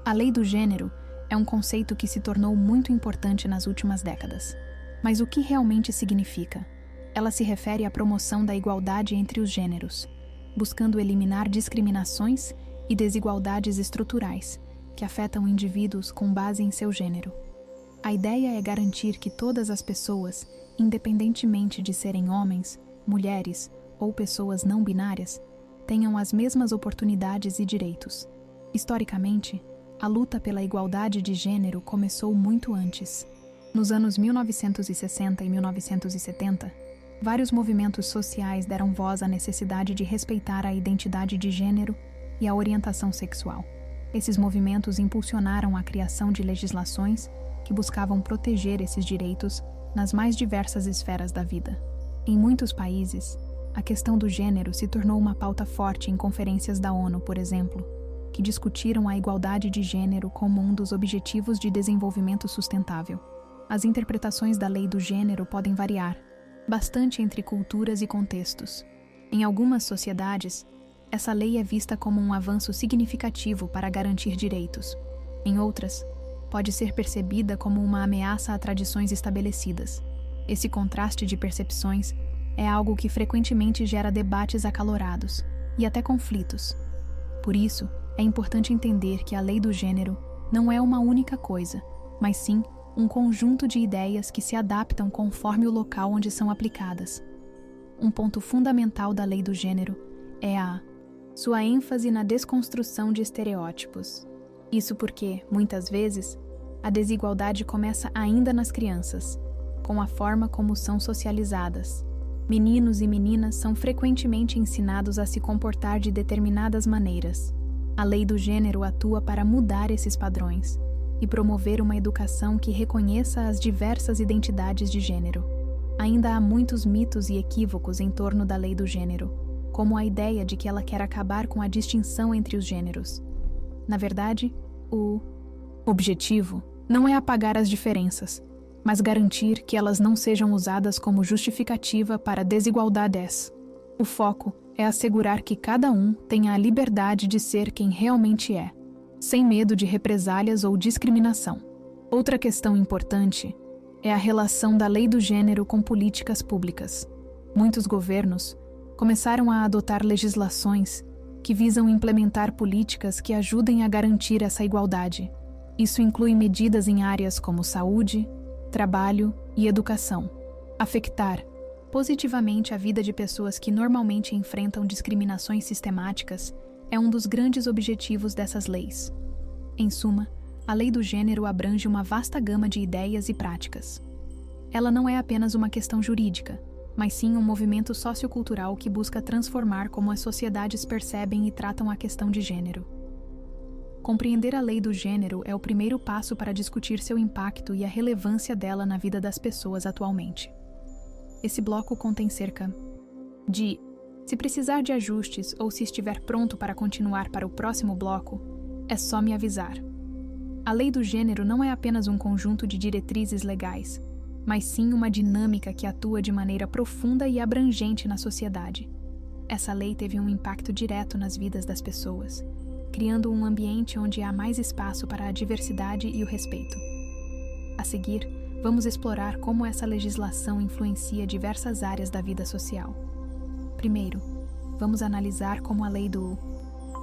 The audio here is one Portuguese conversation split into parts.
A lei do gênero é um conceito que se tornou muito importante nas últimas décadas. Mas o que realmente significa? Ela se refere à promoção da igualdade entre os gêneros, buscando eliminar discriminações e desigualdades estruturais que afetam indivíduos com base em seu gênero. A ideia é garantir que todas as pessoas, independentemente de serem homens, mulheres ou pessoas não binárias, tenham as mesmas oportunidades e direitos. Historicamente, a luta pela igualdade de gênero começou muito antes. Nos anos 1960 e 1970, vários movimentos sociais deram voz à necessidade de respeitar a identidade de gênero e a orientação sexual. Esses movimentos impulsionaram a criação de legislações que buscavam proteger esses direitos nas mais diversas esferas da vida. Em muitos países, a questão do gênero se tornou uma pauta forte em conferências da ONU, por exemplo, que discutiram a igualdade de gênero como um dos objetivos de desenvolvimento sustentável. As interpretações da lei do gênero podem variar bastante entre culturas e contextos. Em algumas sociedades, essa lei é vista como um avanço significativo para garantir direitos. Em outras, pode ser percebida como uma ameaça a tradições estabelecidas. Esse contraste de percepções é algo que frequentemente gera debates acalorados e até conflitos. Por isso, é importante entender que a lei do gênero não é uma única coisa, mas sim um conjunto de ideias que se adaptam conforme o local onde são aplicadas. Um ponto fundamental da lei do gênero é sua ênfase na desconstrução de estereótipos. Isso porque, muitas vezes, a desigualdade começa ainda nas crianças, com a forma como são socializadas. Meninos e meninas são frequentemente ensinados a se comportar de determinadas maneiras. A lei do gênero atua para mudar esses padrões e promover uma educação que reconheça as diversas identidades de gênero. Ainda há muitos mitos e equívocos em torno da lei do gênero, como a ideia de que ela quer acabar com a distinção entre os gêneros. Na verdade, o objetivo não é apagar as diferenças, mas garantir que elas não sejam usadas como justificativa para desigualdades. O foco é assegurar que cada um tenha a liberdade de ser quem realmente é, sem medo de represálias ou discriminação. Outra questão importante é a relação da lei do gênero com políticas públicas. Muitos governos começaram a adotar legislações que visam implementar políticas que ajudem a garantir essa igualdade. Isso inclui medidas em áreas como saúde, trabalho e educação. Afetar positivamente a vida de pessoas que normalmente enfrentam discriminações sistemáticas é um dos grandes objetivos dessas leis. Em suma, a lei do gênero abrange uma vasta gama de ideias e práticas. Ela não é apenas uma questão jurídica, mas sim um movimento sociocultural que busca transformar como as sociedades percebem e tratam a questão de gênero. Compreender a lei do gênero é o primeiro passo para discutir seu impacto e a relevância dela na vida das pessoas atualmente. Esse bloco contém cerca de... Se precisar de ajustes ou se estiver pronto para continuar para o próximo bloco, é só me avisar. A lei do gênero não é apenas um conjunto de diretrizes legais, mas sim uma dinâmica que atua de maneira profunda e abrangente na sociedade. Essa lei teve um impacto direto nas vidas das pessoas, criando um ambiente onde há mais espaço para a diversidade e o respeito. A seguir, vamos explorar como essa legislação influencia diversas áreas da vida social. Primeiro, vamos analisar como a lei do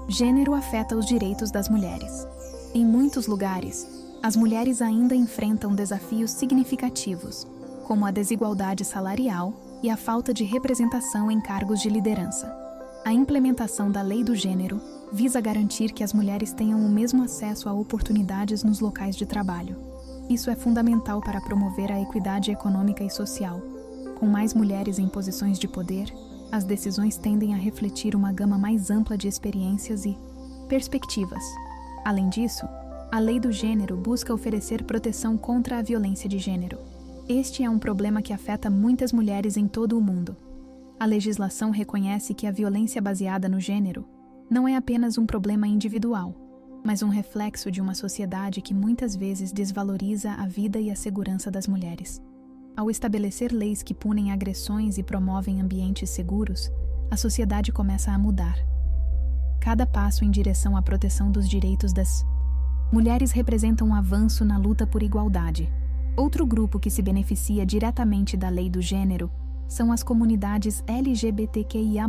gênero afeta os direitos das mulheres. Em muitos lugares, as mulheres ainda enfrentam desafios significativos, como a desigualdade salarial e a falta de representação em cargos de liderança. A implementação da lei do gênero visa garantir que as mulheres tenham o mesmo acesso a oportunidades nos locais de trabalho. Isso é fundamental para promover a equidade econômica e social. Com mais mulheres em posições de poder, as decisões tendem a refletir uma gama mais ampla de experiências e perspectivas. Além disso, a lei do gênero busca oferecer proteção contra a violência de gênero. Este é um problema que afeta muitas mulheres em todo o mundo. A legislação reconhece que a violência baseada no gênero não é apenas um problema individual, mas um reflexo de uma sociedade que muitas vezes desvaloriza a vida e a segurança das mulheres. Ao estabelecer leis que punem agressões e promovem ambientes seguros, a sociedade começa a mudar. Cada passo em direção à proteção dos direitos das Mulheres representam um avanço na luta por igualdade. Outro grupo que se beneficia diretamente da lei do gênero são as comunidades LGBTQIA+.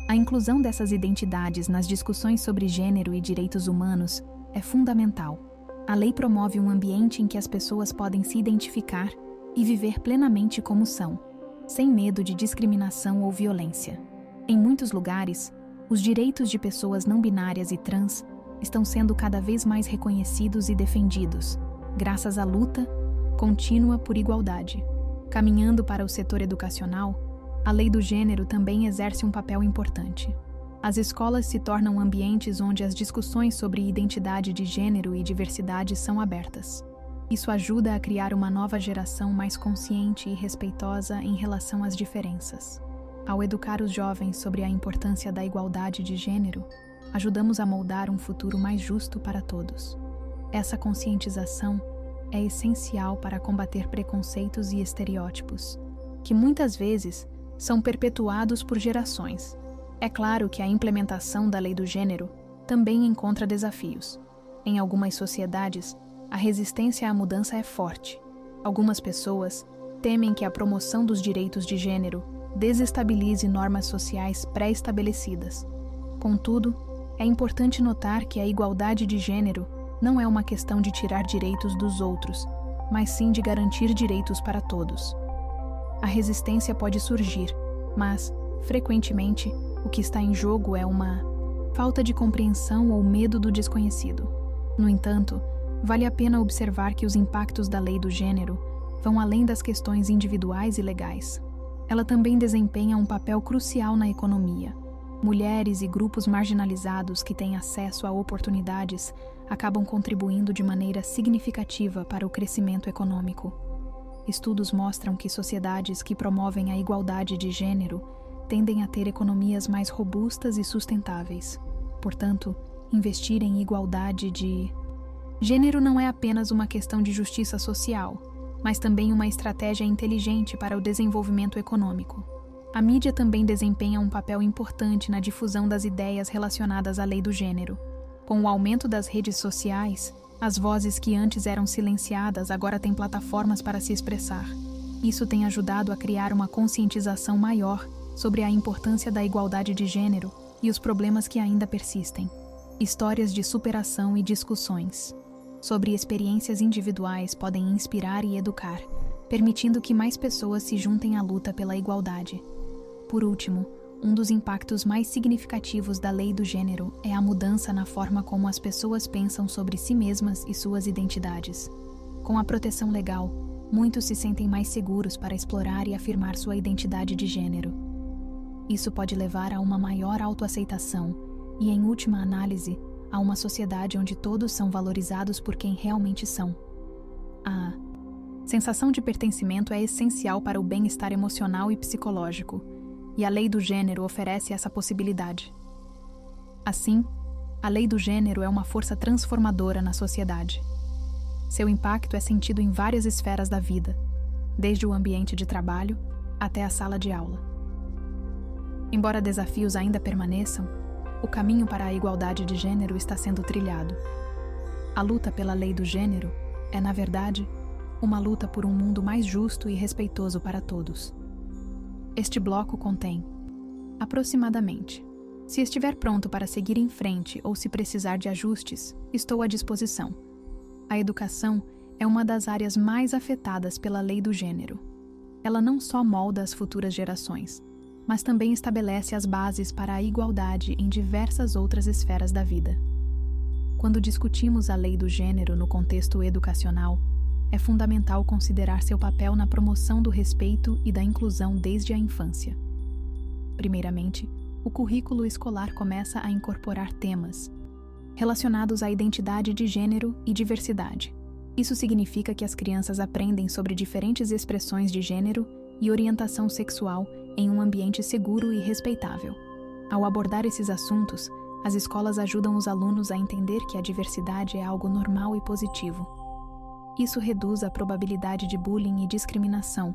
A inclusão dessas identidades nas discussões sobre gênero e direitos humanos é fundamental. A lei promove um ambiente em que as pessoas podem se identificar e viver plenamente como são, sem medo de discriminação ou violência. Em muitos lugares, os direitos de pessoas não binárias e trans estão sendo cada vez mais reconhecidos e defendidos, graças à luta contínua por igualdade. Caminhando para o setor educacional, a lei do gênero também exerce um papel importante. As escolas se tornam ambientes onde as discussões sobre identidade de gênero e diversidade são abertas. Isso ajuda a criar uma nova geração mais consciente e respeitosa em relação às diferenças. Ao educar os jovens sobre a importância da igualdade de gênero, ajudamos a moldar um futuro mais justo para todos. Essa conscientização é essencial para combater preconceitos e estereótipos, que muitas vezes são perpetuados por gerações. É claro que a implementação da lei do gênero também encontra desafios. Em algumas sociedades, a resistência à mudança é forte. Algumas pessoas temem que a promoção dos direitos de gênero desestabilize normas sociais pré-estabelecidas. Contudo, é importante notar que a igualdade de gênero não é uma questão de tirar direitos dos outros, mas sim de garantir direitos para todos. A resistência pode surgir, mas, frequentemente, o que está em jogo é uma falta de compreensão ou medo do desconhecido. No entanto, vale a pena observar que os impactos da lei do gênero vão além das questões individuais e legais. Ela também desempenha um papel crucial na economia. Mulheres e grupos marginalizados que têm acesso a oportunidades acabam contribuindo de maneira significativa para o crescimento econômico. Estudos mostram que sociedades que promovem a igualdade de gênero tendem a ter economias mais robustas e sustentáveis. Portanto, investir em igualdade de gênero não é apenas uma questão de justiça social, mas também uma estratégia inteligente para o desenvolvimento econômico. A mídia também desempenha um papel importante na difusão das ideias relacionadas à lei do gênero. Com o aumento das redes sociais, as vozes que antes eram silenciadas agora têm plataformas para se expressar. Isso tem ajudado a criar uma conscientização maior sobre a importância da igualdade de gênero e os problemas que ainda persistem. Histórias de superação e discussões sobre experiências individuais podem inspirar e educar, permitindo que mais pessoas se juntem à luta pela igualdade. Por último, um dos impactos mais significativos da lei do gênero é a mudança na forma como as pessoas pensam sobre si mesmas e suas identidades. Com a proteção legal, muitos se sentem mais seguros para explorar e afirmar sua identidade de gênero. Isso pode levar a uma maior autoaceitação e, em última análise, a uma sociedade onde todos são valorizados por quem realmente são. A sensação de pertencimento é essencial para o bem-estar emocional e psicológico, e a lei do gênero oferece essa possibilidade. Assim, a lei do gênero é uma força transformadora na sociedade. Seu impacto é sentido em várias esferas da vida, desde o ambiente de trabalho até a sala de aula. Embora desafios ainda permaneçam, o caminho para a igualdade de gênero está sendo trilhado. A luta pela lei do gênero é, na verdade, uma luta por um mundo mais justo e respeitoso para todos. Este bloco contém, aproximadamente, se estiver pronto para seguir em frente ou se precisar de ajustes, estou à disposição. A educação é uma das áreas mais afetadas pela lei do gênero. Ela não só molda as futuras gerações, mas também estabelece as bases para a igualdade em diversas outras esferas da vida. Quando discutimos a lei do gênero no contexto educacional, é fundamental considerar seu papel na promoção do respeito e da inclusão desde a infância. Primeiramente, o currículo escolar começa a incorporar temas relacionados à identidade de gênero e diversidade. Isso significa que as crianças aprendem sobre diferentes expressões de gênero e orientação sexual em um ambiente seguro e respeitável. Ao abordar esses assuntos, as escolas ajudam os alunos a entender que a diversidade é algo normal e positivo. Isso reduz a probabilidade de bullying e discriminação,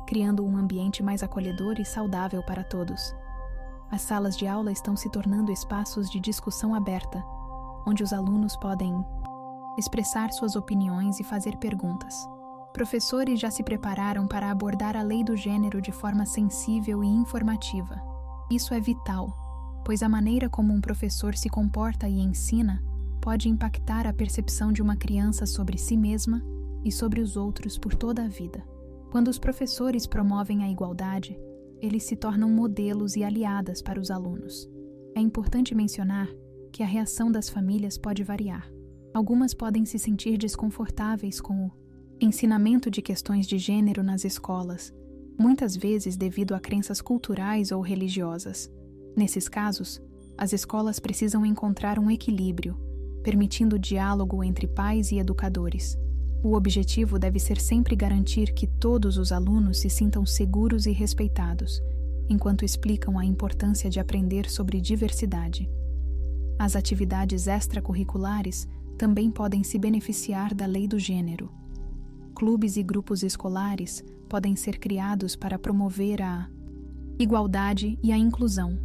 criando um ambiente mais acolhedor e saudável para todos. As salas de aula estão se tornando espaços de discussão aberta, onde os alunos podem expressar suas opiniões e fazer perguntas. Professores já se prepararam para abordar a lei do gênero de forma sensível e informativa. Isso é vital, pois a maneira como um professor se comporta e ensina pode impactar a percepção de uma criança sobre si mesma e sobre os outros por toda a vida. Quando os professores promovem a igualdade, eles se tornam modelos e aliadas para os alunos. É importante mencionar que a reação das famílias pode variar. Algumas podem se sentir desconfortáveis com o ensinamento de questões de gênero nas escolas, muitas vezes devido a crenças culturais ou religiosas. Nesses casos, as escolas precisam encontrar um equilíbrio, permitindo diálogo entre pais e educadores. O objetivo deve ser sempre garantir que todos os alunos se sintam seguros e respeitados, enquanto explicam a importância de aprender sobre diversidade. As atividades extracurriculares também podem se beneficiar da lei do gênero. Clubes e grupos escolares podem ser criados para promover a igualdade e a inclusão.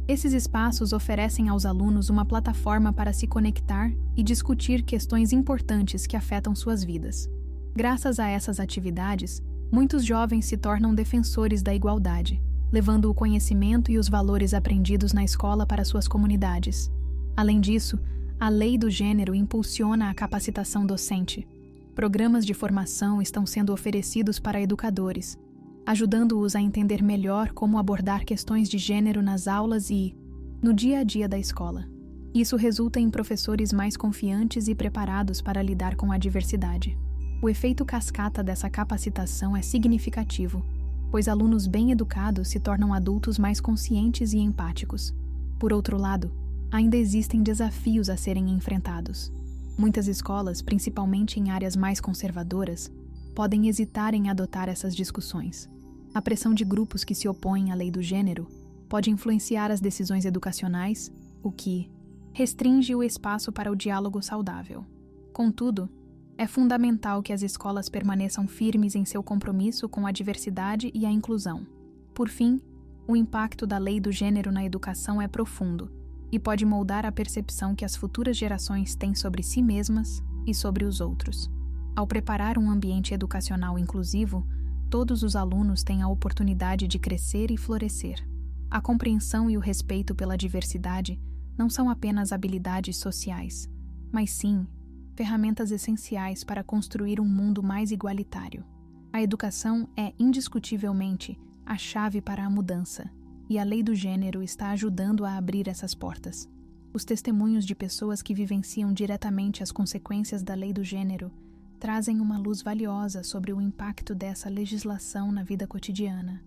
Esses espaços oferecem aos alunos uma plataforma para se conectar e discutir questões importantes que afetam suas vidas. Graças a essas atividades, muitos jovens se tornam defensores da igualdade, levando o conhecimento e os valores aprendidos na escola para suas comunidades. Além disso, a lei do gênero impulsiona a capacitação docente. Programas de formação estão sendo oferecidos para educadores, ajudando-os a entender melhor como abordar questões de gênero nas aulas e no dia a dia da escola. Isso resulta em professores mais confiantes e preparados para lidar com a diversidade. O efeito cascata dessa capacitação é significativo, pois alunos bem educados se tornam adultos mais conscientes e empáticos. Por outro lado, ainda existem desafios a serem enfrentados. Muitas escolas, principalmente em áreas mais conservadoras, podem hesitar em adotar essas discussões. A pressão de grupos que se opõem à lei do gênero pode influenciar as decisões educacionais, o que restringe o espaço para o diálogo saudável. Contudo, é fundamental que as escolas permaneçam firmes em seu compromisso com a diversidade e a inclusão. Por fim, o impacto da lei do gênero na educação é profundo e pode moldar a percepção que as futuras gerações têm sobre si mesmas e sobre os outros. Ao preparar um ambiente educacional inclusivo, todos os alunos têm a oportunidade de crescer e florescer. A compreensão e o respeito pela diversidade não são apenas habilidades sociais, mas sim ferramentas essenciais para construir um mundo mais igualitário. A educação é indiscutivelmente a chave para a mudança, e a lei do gênero está ajudando a abrir essas portas. Os testemunhos de pessoas que vivenciam diretamente as consequências da lei do gênero trazem uma luz valiosa sobre o impacto dessa legislação na vida cotidiana.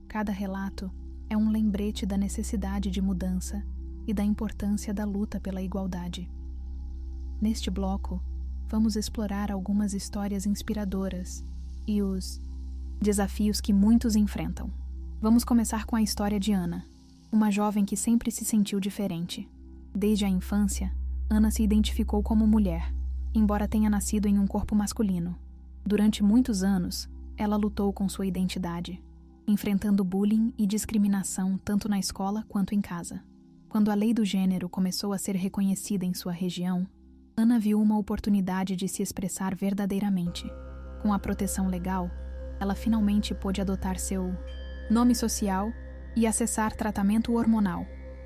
Cada relato é um lembrete da necessidade de mudança e da importância da luta pela igualdade. Neste bloco, vamos explorar algumas histórias inspiradoras e os desafios que muitos enfrentam. Vamos começar com a história de Ana, uma jovem que sempre se sentiu diferente. Desde a infância, Ana se identificou como mulher, embora tenha nascido em um corpo masculino. Durante muitos anos, ela lutou com sua identidade, enfrentando bullying e discriminação tanto na escola quanto em casa. Quando a lei do gênero começou a ser reconhecida em sua região, Ana viu uma oportunidade de se expressar verdadeiramente. Com a proteção legal, ela finalmente pôde adotar seu nome social e acessar tratamento hormonal.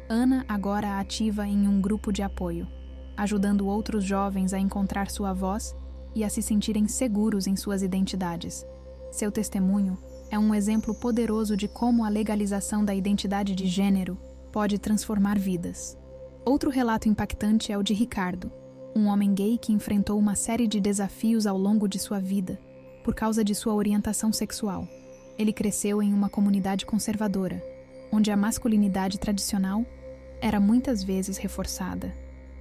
Ana agora ativa em um grupo de apoio, ajudando outros jovens a encontrar sua voz e a se sentirem seguros em suas identidades. Seu testemunho é um exemplo poderoso de como a legalização da identidade de gênero pode transformar vidas. Outro relato impactante é o de Ricardo, um homem gay que enfrentou uma série de desafios ao longo de sua vida por causa de sua orientação sexual. Ele cresceu em uma comunidade conservadora, onde a masculinidade tradicional era muitas vezes reforçada.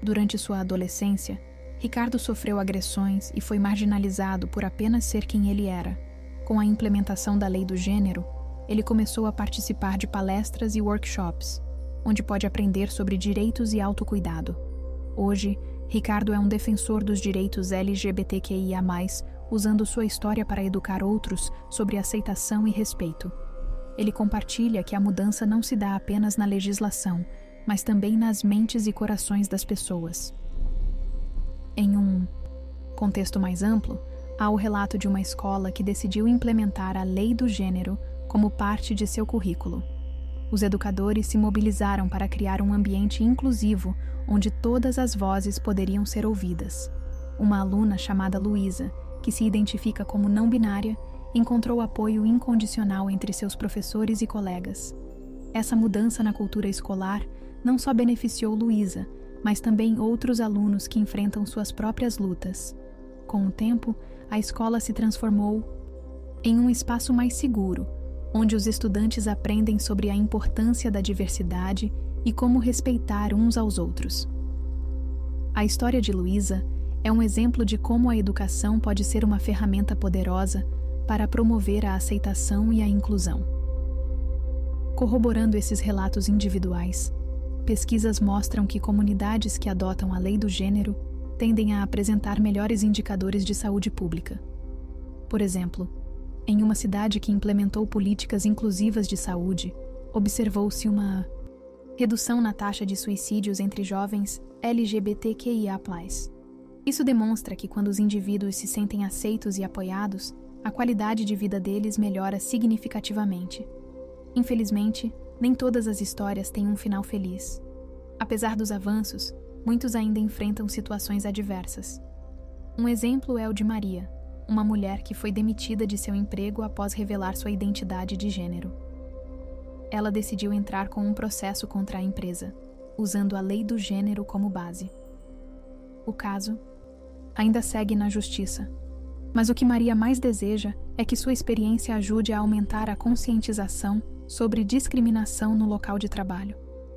Durante sua adolescência, Ricardo sofreu agressões e foi marginalizado por apenas ser quem ele era. Com a implementação da lei do gênero, ele começou a participar de palestras e workshops, onde pode aprender sobre direitos e autocuidado. Hoje, Ricardo é um defensor dos direitos LGBTQIA+, usando sua história para educar outros sobre aceitação e respeito. Ele compartilha que a mudança não se dá apenas na legislação, mas também nas mentes e corações das pessoas. Em um Contexto mais amplo, há o relato de uma escola que decidiu implementar a lei do gênero como parte de seu currículo. Os educadores se mobilizaram para criar um ambiente inclusivo onde todas as vozes poderiam ser ouvidas. Uma aluna chamada Luísa, que se identifica como não binária, encontrou apoio incondicional entre seus professores e colegas. Essa mudança na cultura escolar não só beneficiou Luísa, mas também outros alunos que enfrentam suas próprias lutas. Com o tempo, a escola se transformou em um espaço mais seguro, onde os estudantes aprendem sobre a importância da diversidade e como respeitar uns aos outros. A história de Luísa é um exemplo de como a educação pode ser uma ferramenta poderosa para promover a aceitação e a inclusão. Corroborando esses relatos individuais, pesquisas mostram que comunidades que adotam a lei do gênero tendem a apresentar melhores indicadores de saúde pública. Por exemplo, em uma cidade que implementou políticas inclusivas de saúde, observou-se uma redução na taxa de suicídios entre jovens LGBTQIA+. Isso demonstra que quando os indivíduos se sentem aceitos e apoiados, a qualidade de vida deles melhora significativamente. Infelizmente, nem todas as histórias têm um final feliz. Apesar dos avanços, muitos ainda enfrentam situações adversas. Um exemplo é o de Maria, uma mulher que foi demitida de seu emprego após revelar sua identidade de gênero. Ela decidiu entrar com um processo contra a empresa, usando a lei do gênero como base. O caso ainda segue na justiça, mas o que Maria mais deseja é que sua experiência ajude a aumentar a conscientização sobre discriminação no local de trabalho.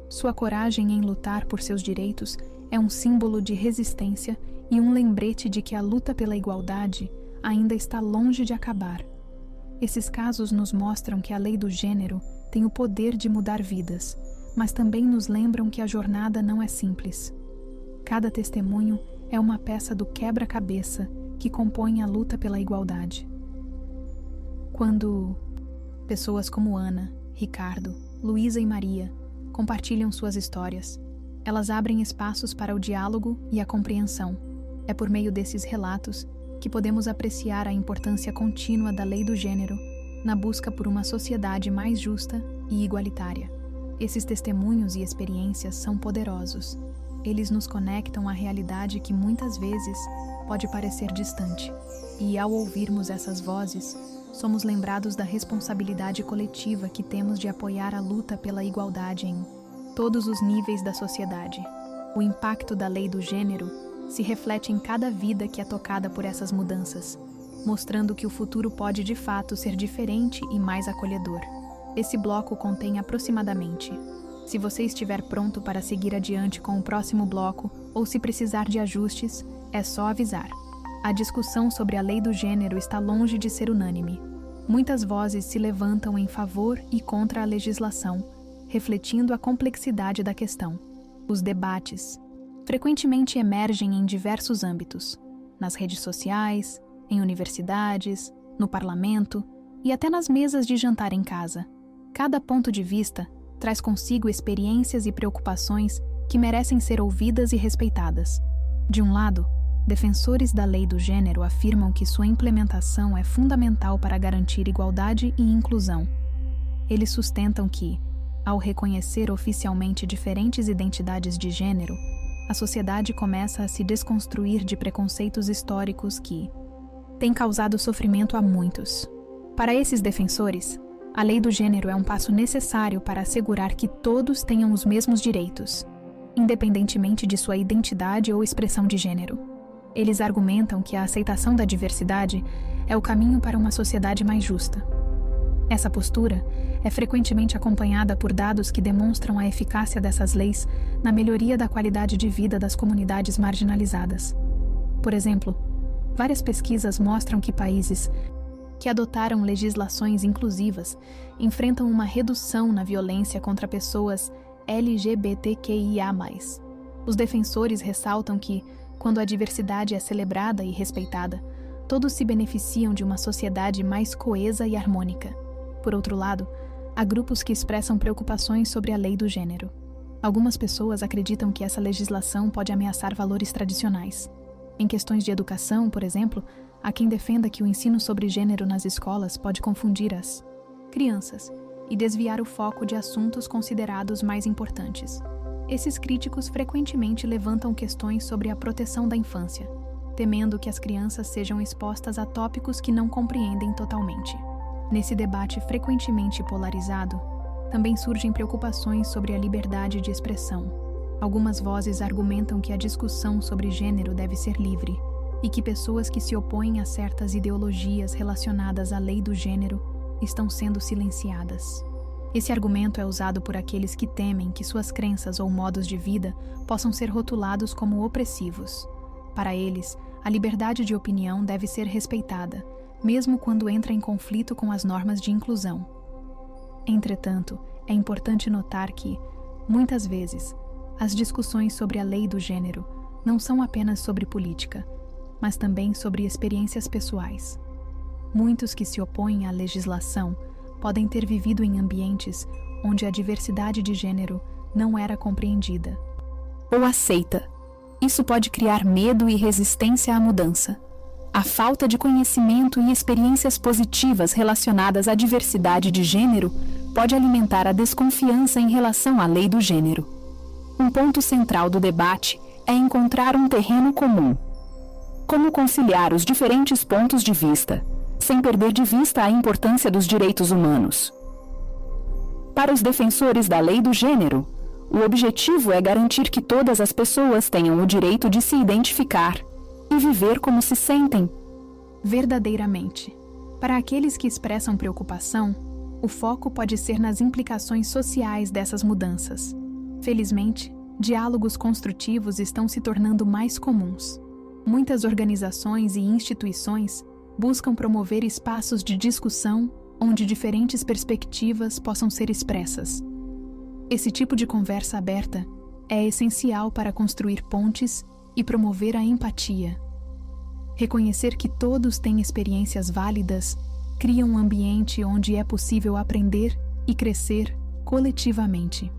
Sua coragem em lutar por seus direitos é um símbolo de resistência e um lembrete de que a luta pela igualdade ainda está longe de acabar. Esses casos nos mostram que a lei do gênero tem o poder de mudar vidas, mas também nos lembram que a jornada não é simples. Cada testemunho é uma peça do quebra-cabeça que compõe a luta pela igualdade. Quando pessoas como Ana, Ricardo, Luísa e Maria compartilham suas histórias, elas abrem espaços para o diálogo e a compreensão. É por meio desses relatos que podemos apreciar a importância contínua da lei do gênero na busca por uma sociedade mais justa e igualitária. Esses testemunhos e experiências são poderosos. Eles nos conectam à realidade que muitas vezes pode parecer distante. E ao ouvirmos essas vozes, somos lembrados da responsabilidade coletiva que temos de apoiar a luta pela igualdade em todos os níveis da sociedade. O impacto da lei do gênero se reflete em cada vida que é tocada por essas mudanças, mostrando que o futuro pode de fato ser diferente e mais acolhedor. Esse bloco contém aproximadamente. Se você estiver pronto para seguir adiante com o próximo bloco ou se precisar de ajustes, é só avisar. A discussão sobre a lei do gênero está longe de ser unânime. Muitas vozes se levantam em favor e contra a legislação, refletindo a complexidade da questão. Os debates frequentemente emergem em diversos âmbitos, nas redes sociais, em universidades, no parlamento e até nas mesas de jantar em casa. Cada ponto de vista traz consigo experiências e preocupações que merecem ser ouvidas e respeitadas. De um lado, defensores da lei do gênero afirmam que sua implementação é fundamental para garantir igualdade e inclusão. Eles sustentam que, ao reconhecer oficialmente diferentes identidades de gênero, a sociedade começa a se desconstruir de preconceitos históricos que têm causado sofrimento a muitos. Para esses defensores, a lei do gênero é um passo necessário para assegurar que todos tenham os mesmos direitos, independentemente de sua identidade ou expressão de gênero. Eles argumentam que a aceitação da diversidade é o caminho para uma sociedade mais justa. Essa postura é frequentemente acompanhada por dados que demonstram a eficácia dessas leis na melhoria da qualidade de vida das comunidades marginalizadas. Por exemplo, várias pesquisas mostram que países que adotaram legislações inclusivas enfrentam uma redução na violência contra pessoas LGBTQIA+. Os defensores ressaltam que, quando a diversidade é celebrada e respeitada, todos se beneficiam de uma sociedade mais coesa e harmônica. Por outro lado, há grupos que expressam preocupações sobre a lei do gênero. Algumas pessoas acreditam que essa legislação pode ameaçar valores tradicionais. Em questões de educação, por exemplo, há quem defenda que o ensino sobre gênero nas escolas pode confundir as crianças e desviar o foco de assuntos considerados mais importantes. Esses críticos frequentemente levantam questões sobre a proteção da infância, temendo que as crianças sejam expostas a tópicos que não compreendem totalmente. Nesse debate frequentemente polarizado, também surgem preocupações sobre a liberdade de expressão. Algumas vozes argumentam que a discussão sobre gênero deve ser livre e que pessoas que se opõem a certas ideologias relacionadas à lei do gênero estão sendo silenciadas. Esse argumento é usado por aqueles que temem que suas crenças ou modos de vida possam ser rotulados como opressivos. Para eles, a liberdade de opinião deve ser respeitada, mesmo quando entra em conflito com as normas de inclusão. Entretanto, é importante notar que, muitas vezes, as discussões sobre a lei do gênero não são apenas sobre política, mas também sobre experiências pessoais. Muitos que se opõem à legislação podem ter vivido em ambientes onde a diversidade de gênero não era compreendida ou aceita. Isso pode criar medo e resistência à mudança. A falta de conhecimento e experiências positivas relacionadas à diversidade de gênero pode alimentar a desconfiança em relação à lei do gênero. Um ponto central do debate é encontrar um terreno comum. Como conciliar os diferentes pontos de vista, sem perder de vista a importância dos direitos humanos? Para os defensores da lei do gênero, o objetivo é garantir que todas as pessoas tenham o direito de se identificar e viver como se sentem. Verdadeiramente. Para aqueles que expressam preocupação, o foco pode ser nas implicações sociais dessas mudanças. Felizmente, diálogos construtivos estão se tornando mais comuns. Muitas organizações e instituições buscam promover espaços de discussão onde diferentes perspectivas possam ser expressas. Esse tipo de conversa aberta é essencial para construir pontes e promover a empatia. Reconhecer que todos têm experiências válidas cria um ambiente onde é possível aprender e crescer coletivamente.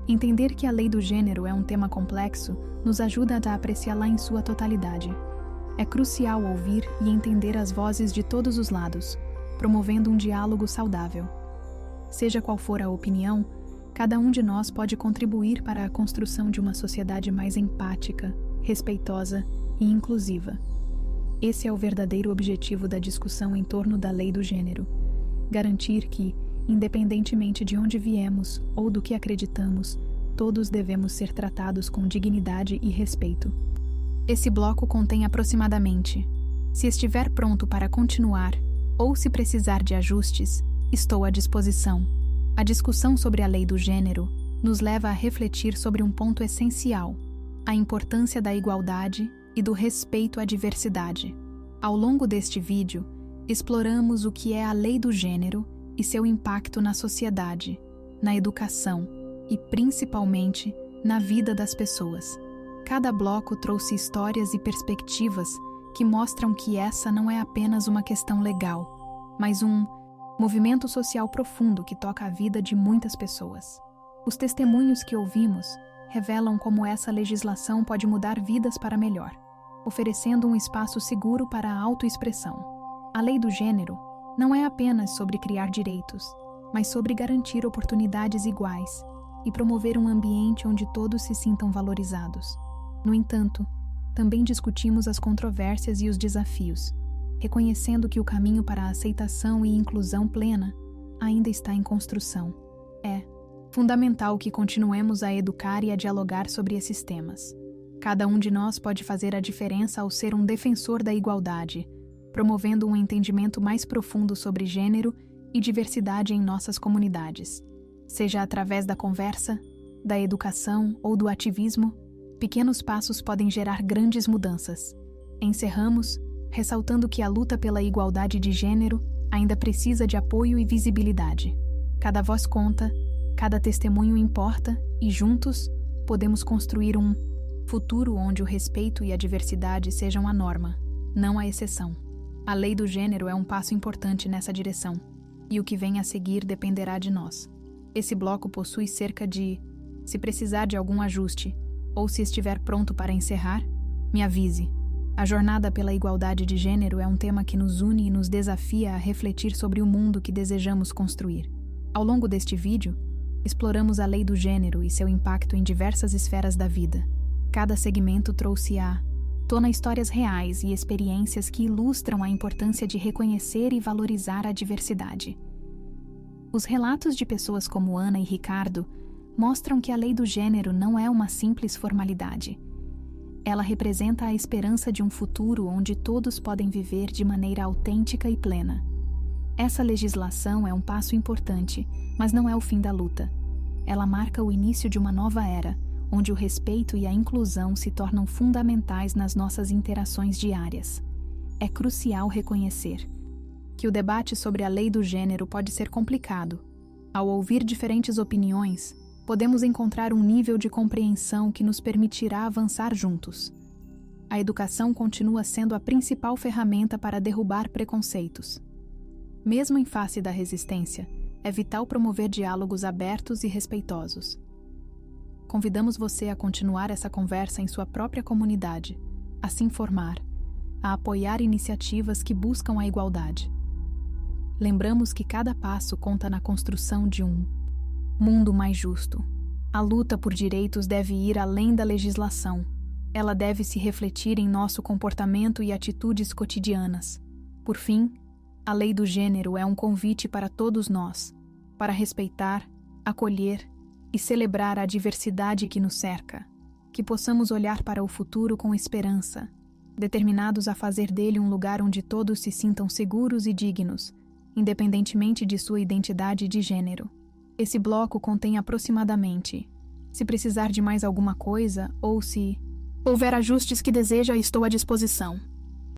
Entender que a lei do gênero é um tema complexo nos ajuda a apreciá-la em sua totalidade. É crucial ouvir e entender as vozes de todos os lados, promovendo um diálogo saudável. Seja qual for a opinião, cada um de nós pode contribuir para a construção de uma sociedade mais empática, respeitosa e inclusiva. Esse é o verdadeiro objetivo da discussão em torno da lei do gênero: garantir que, independentemente de onde viemos ou do que acreditamos, todos devemos ser tratados com dignidade e respeito. Esse bloco contém aproximadamente: se estiver pronto para continuar ou se precisar de ajustes, estou à disposição. A discussão sobre a lei do gênero nos leva a refletir sobre um ponto essencial: a importância da igualdade e do respeito à diversidade. Ao longo deste vídeo, exploramos o que é a lei do gênero e seu impacto na sociedade, na educação e, principalmente, na vida das pessoas. Cada bloco trouxe histórias e perspectivas que mostram que essa não é apenas uma questão legal, mas um movimento social profundo que toca a vida de muitas pessoas. Os testemunhos que ouvimos revelam como essa legislação pode mudar vidas para melhor, oferecendo um espaço seguro para a autoexpressão. A lei do gênero não é apenas sobre criar direitos, mas sobre garantir oportunidades iguais e promover um ambiente onde todos se sintam valorizados. No entanto, também discutimos as controvérsias e os desafios, reconhecendo que o caminho para a aceitação e inclusão plena ainda está em construção. É fundamental que continuemos a educar e a dialogar sobre esses temas. Cada um de nós pode fazer a diferença ao ser um defensor da igualdade, promovendo um entendimento mais profundo sobre gênero e diversidade em nossas comunidades. Seja através da conversa, da educação ou do ativismo, pequenos passos podem gerar grandes mudanças. Encerramos ressaltando que a luta pela igualdade de gênero ainda precisa de apoio e visibilidade. Cada voz conta, cada testemunho importa e juntos podemos construir um futuro onde o respeito e a diversidade sejam a norma, não a exceção. A lei do gênero é um passo importante nessa direção, e o que vem a seguir dependerá de nós. Esse bloco possui cerca de... Se precisar de algum ajuste, ou se estiver pronto para encerrar, me avise. A jornada pela igualdade de gênero é um tema que nos une e nos desafia a refletir sobre o mundo que desejamos construir. Ao longo deste vídeo, exploramos a lei do gênero e seu impacto em diversas esferas da vida. Cada segmento trouxe à tona histórias reais e experiências que ilustram a importância de reconhecer e valorizar a diversidade. Os relatos de pessoas como Ana e Ricardo mostram que a lei do gênero não é uma simples formalidade. Ela representa a esperança de um futuro onde todos podem viver de maneira autêntica e plena. Essa legislação é um passo importante, mas não é o fim da luta. Ela marca o início de uma nova era, onde o respeito e a inclusão se tornam fundamentais nas nossas interações diárias. É crucial reconhecer que o debate sobre a lei do gênero pode ser complicado. Ao ouvir diferentes opiniões, podemos encontrar um nível de compreensão que nos permitirá avançar juntos. A educação continua sendo a principal ferramenta para derrubar preconceitos. Mesmo em face da resistência, é vital promover diálogos abertos e respeitosos. Convidamos você a continuar essa conversa em sua própria comunidade, a se informar, a apoiar iniciativas que buscam a igualdade. Lembramos que cada passo conta na construção de um mundo mais justo. A luta por direitos deve ir além da legislação. Ela deve se refletir em nosso comportamento e atitudes cotidianas. Por fim, a lei do gênero é um convite para todos nós, para respeitar, acolher e celebrar a diversidade que nos cerca. Que possamos olhar para o futuro com esperança, determinados a fazer dele um lugar onde todos se sintam seguros e dignos, independentemente de sua identidade de gênero. Esse bloco contém aproximadamente. Se precisar de mais alguma coisa ou se houver ajustes que deseja, estou à disposição.